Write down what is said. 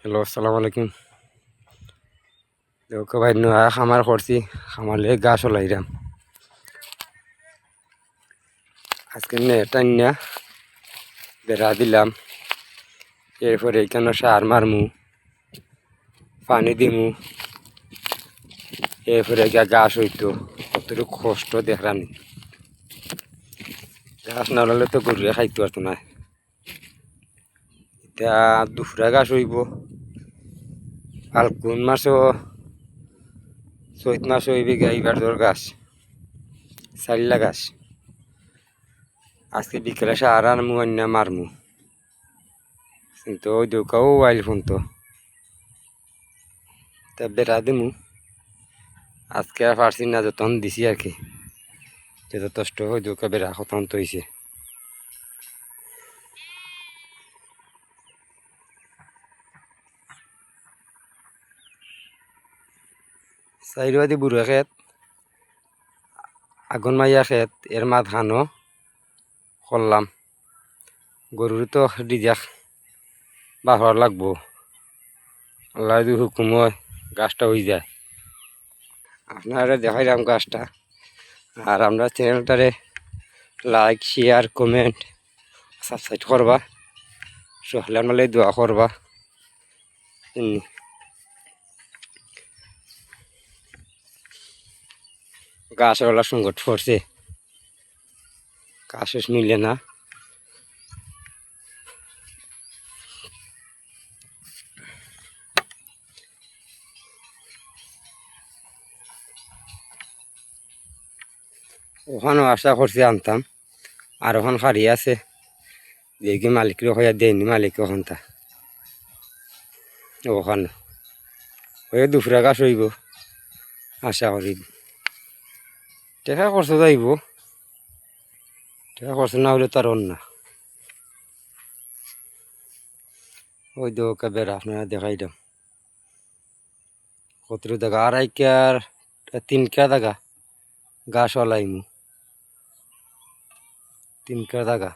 Hello, আসসালামু আলাইকুম। দেখো ভাই, নয়া খামার করছি। খামারে গাছ লাইরাম আজকে নেটা বেড়া দিলাম। এরপরে এখানে সার মারমু, পানি দিমু। এরপরে গাছ হইতো কতটুকু কষ্ট দেখরানি। গাছ না হলে তো গরুয়ে খাইতে পারতো না। এটা দুপুরা গাছ হইব। ফাল্গুন মাসও চৈত মাস হইবে এইবার ধর গাছ চারিলা গাছ। আজকে বিকেলে সার আনমু, অন্য মারমু। কিন্তু ওই দৌকাও আইল ফোন তো তা বেড়া দিমু। আজকে আর পারছি না, যতন দিছি আর কি। যথেষ্ট ওই দৌকা বেড়া খতম তো হয়েছে। চাইরবাদি বুড়া খেত, আগুন মাইয়া খেত, এর মাঝখানো করলাম। গরুর তো ডিজাক বাহর লাগবো। আল্লাহ যদি হুকুম হয় গাছটা হয়ে যায়। আপনারা দেখাইলাম গাছটা। আর আমরা চ্যানেলটারে লাইক, শেয়ার, কমেন্ট, সাবস্ক্রাইব করবা। সহলে মালে দোয়া করবা। গাছওয়ালা সংকট পড়ছে, গাছ মিলে না। ওখানেও আশা করছি আনতাম, আর ওখান খারি আছে। দেখি মালিকের হইয়া দেয়নি, মালিক ওখানটা ওখানে হয়ে দুপুরা গাছ হইব আশা করি। টেকা খরচ যাইব, টেকা খরচ না হলে তার না। ওই দোকা বেড়া আপনারা দেখাই দাম কত দেখা। 2.5 কেয়ার 3 কেয়ার দেখা গাছ ওলাইমু, 3 কেয়ার দেখা।